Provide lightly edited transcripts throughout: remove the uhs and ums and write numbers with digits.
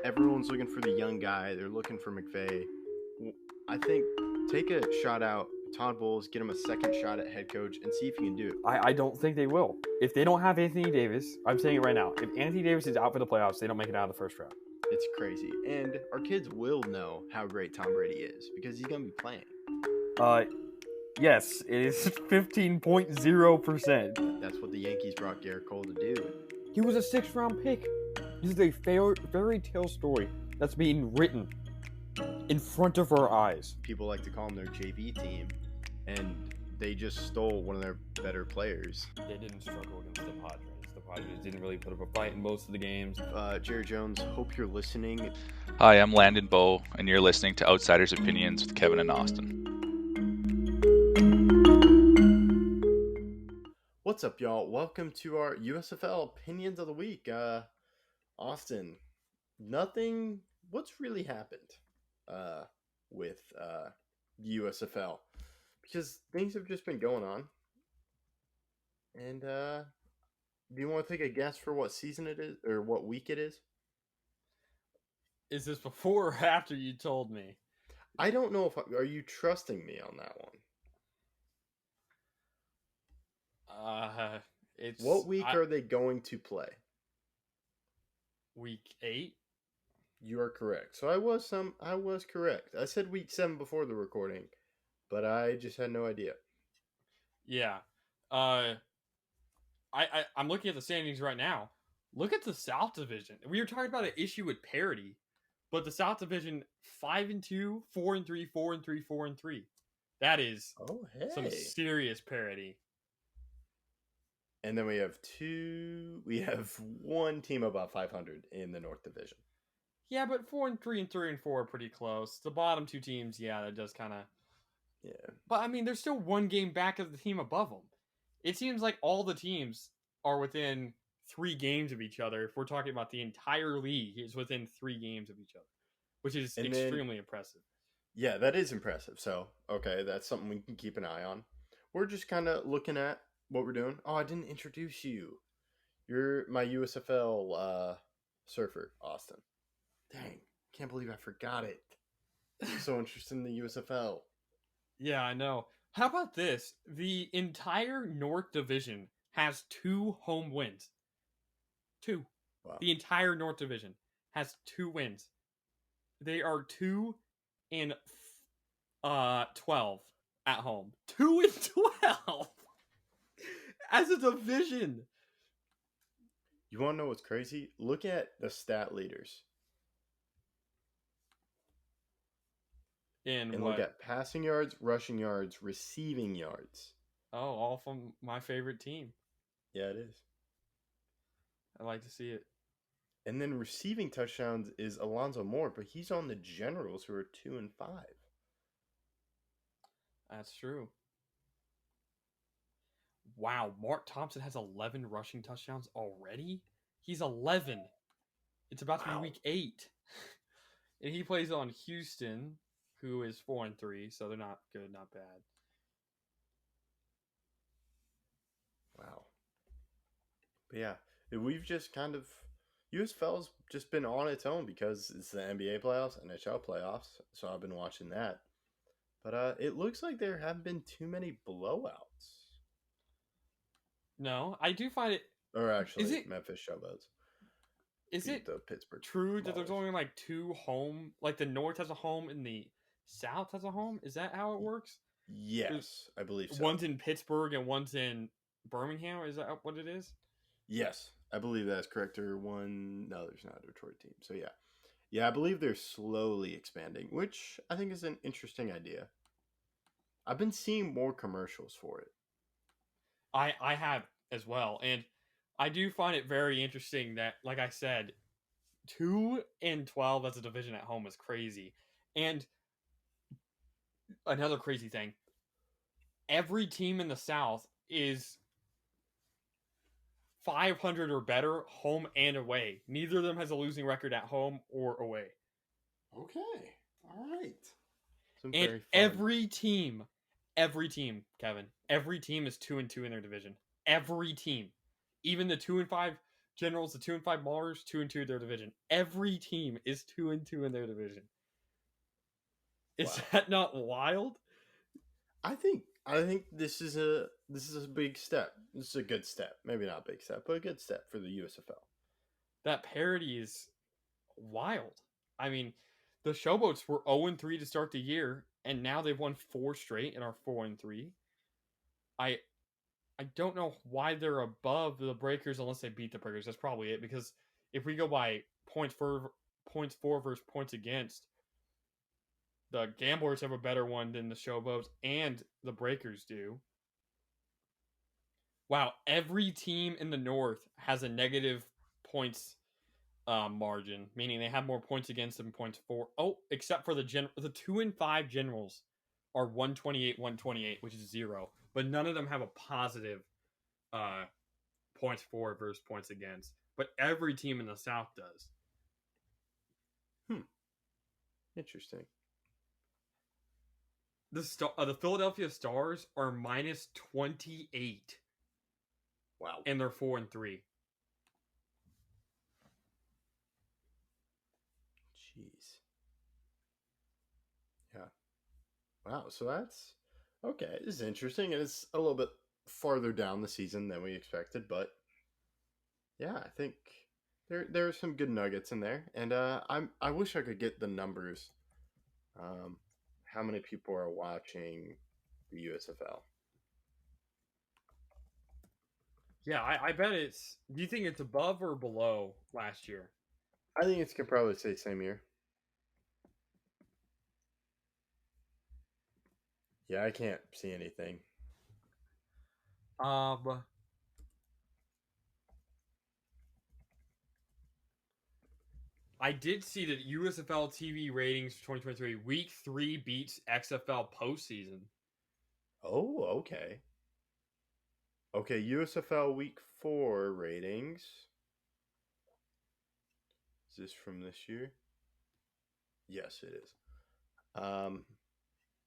everyone's looking for the young guy. They're looking for McVay. I think take a shot out, Todd Bowles, get him a second shot at head coach, and see if he can do it. I don't think they will. If they don't have Anthony Davis, I'm saying it right now. If Anthony Davis is out for the playoffs, they don't make it out of the first round. It's crazy. And our kids will know how great Tom Brady is because he's going to be playing. Yes, it is 15.0%. That's what the Yankees brought Garrett Cole to do. He was a 6th-round pick. This is a fairy tale story that's being written in front of our eyes. People like to call them their JV team, and they just stole one of their better players. They didn't struggle against the Padres. The Padres didn't really put up a fight in most of the games. Jerry Jones, hope you're listening. Hi, I'm Landon Bowe, and you're listening to Outsiders Opinions with Kevin and Austin. What's up, y'all? Welcome to our USFL Opinions of the Week. Austin, what's really happened with the USFL? Because things have just been going on. And do you want to take a guess for what season it is, or what week it is? Is this before or after you told me? I don't know are you trusting me on that one? What week are they going to play? Week 8. You are correct. So I was correct. I said week 7 before the recording, but I just had no idea. Yeah. I'm looking at the standings right now. Look at the South Division. We were talking about an issue with parity, but the South Division 5-2, 4-3, 4-3, 4-3. That is some serious parity. And then we have one team above 500 in the North Division. Yeah, but 4-3 and 3-4 are pretty close. The bottom two teams, yeah, that does kind of. Yeah. But I mean, they're still one game back of the team above them. It seems like all the teams are within 3 games of each other. If we're talking about the entire league, is within 3 games of each other, which is extremely impressive. Yeah, that is impressive. So, okay, that's something we can keep an eye on. We're just kind of looking at what we're doing. Oh, I didn't introduce you. You're my USFL surfer, Austin. Dang, can't believe I forgot it. I'm so interested in the USFL. Yeah, I know. How about this? The entire North Division has 2 home wins. 2. Wow. The entire North Division has 2 wins. They are 2-12 at home. 2-12 as a division. You want to know what's crazy? Look at the stat leaders. And look at passing yards, rushing yards, receiving yards. Oh, all from my favorite team. Yeah, it is. I like to see it. And then receiving touchdowns is Alonzo Moore, but he's on the Generals, who are 2-5. That's true. Wow, Mark Thompson has 11 rushing touchdowns already? He's 11. It's about to be week 8. And he plays on Houston, who is 4-3, so they're not good, not bad. Wow. But yeah, we've just kind of USFL's just been on its own because it's the NBA playoffs, NHL playoffs, so I've been watching that. But it looks like there haven't been too many blowouts. No, I do find it. Or actually, Memphis Showboats. Is it the Pittsburgh true that there's only like 2 home? Like the North has a home and the South has a home? Is that how it works? Yes, I believe so. One's in Pittsburgh and one's in Birmingham. Is that what it is? Yes, I believe that's correct. No, there's not a Detroit team. So yeah, I believe they're slowly expanding, which I think is an interesting idea. I've been seeing more commercials for it. I have as well, and I do find it very interesting that, like I said, 2-12 as a division at home is crazy. And another crazy thing, every team in the South is 500 or better home and away. Neither of them has a losing record at home or away. Okay. All right. And every team, Kevin, every team is 2-2 in their division. Every team. Even the 2-5 Generals, the 2-5 Maulers, 2-2 in their division. Every team is 2-2 in their division. Is Wow. that not wild? I think this is a big step. This is a good step. Maybe not a big step, but a good step for the USFL. That parity is wild. I mean, the Showboats were 0-3 to start the year, and now they've won 4 straight and are 4-3. I don't know why they're above the Breakers unless they beat the Breakers. That's probably it. Because if we go by points for versus points against, the Gamblers have a better one than the Showboats and the Breakers do. Wow, every team in the North has a negative points margin, meaning they have more points against than points for. Oh, except for the 2-5 Generals are 128, which is 0, but none of them have a positive points for versus points against. But every team in the South does. Interesting. The Philadelphia Stars are minus 28. Wow. And they're 4-3. Jeez. Yeah. Wow. So that's okay. This is interesting, and it's a little bit farther down the season than we expected, but yeah, I think there are some good nuggets in there, and I wish I could get the numbers. How many people are watching the USFL? Yeah, I bet it's. Do you think it's above or below last year? I think it's could probably say same year. Yeah, I can't see anything. I did see that USFL TV ratings for 2023 week 3 beats XFL postseason. Oh, okay. Okay, USFL Week 4 ratings. Is this from this year? Yes, it is.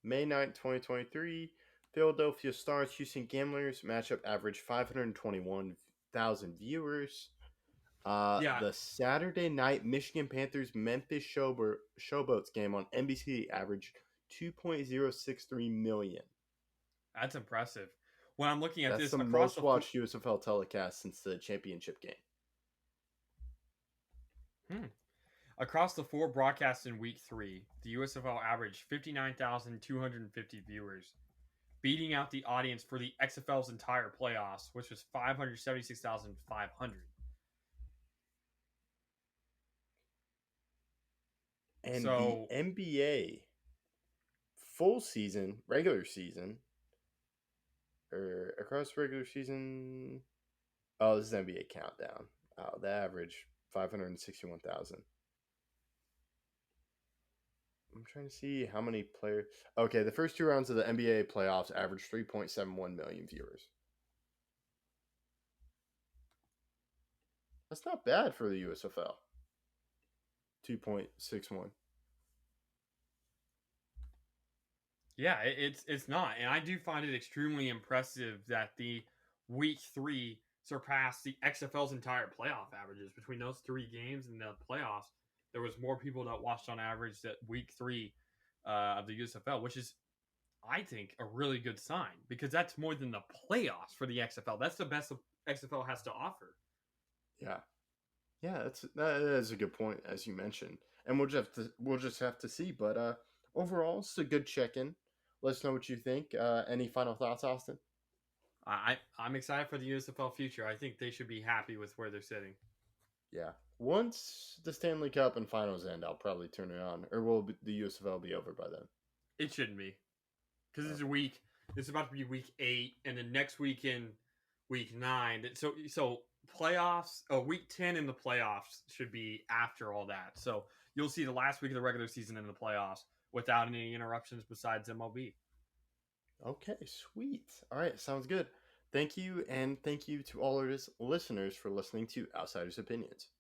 May 9th, 2023. Philadelphia Stars, Houston Gamblers. Matchup average 521,000 viewers. The Saturday night Michigan Panthers Memphis Showboats game on NBC averaged 2.063 million. That's impressive. When I'm looking at That's this, the across most watched USFL telecast since the championship game. Across the 4 broadcasts in week 3, the USFL averaged 59,250 viewers, beating out the audience for the XFL's entire playoffs, which was 576,500. And So, the NBA full season, regular season, or across regular season. Oh, this is NBA countdown. Oh, the average 561,000. I'm trying to see how many players. Okay, the first 2 rounds of the NBA playoffs averaged 3.71 million viewers. That's not bad for the USFL. 2.61. yeah, it's not. And I do find it extremely impressive that the week 3 surpassed the XFL's entire playoff averages. Between those 3 games and the playoffs, there was more people that watched on average that week 3 of the USFL, which is, I think, a really good sign because that's more than the playoffs for the XFL. That's the best XFL has to offer. Yeah, that is a good point, as you mentioned, and we'll just have to see. But overall, it's a good check-in. Let us know what you think. Any final thoughts, Austin? I'm excited for the USFL future. I think they should be happy with where they're sitting. Yeah. Once the Stanley Cup and finals end, I'll probably turn it on. Or will the USFL be over by then? It shouldn't be. Because it's a week. It's about to be week 8, and then next weekend, week 9. So playoffs, week 10 in the playoffs should be after all that. So you'll see the last week of the regular season in the playoffs without any interruptions besides MLB. Okay, sweet. All right, sounds good. Thank you, and thank you to all our listeners for listening to Outsiders Opinions.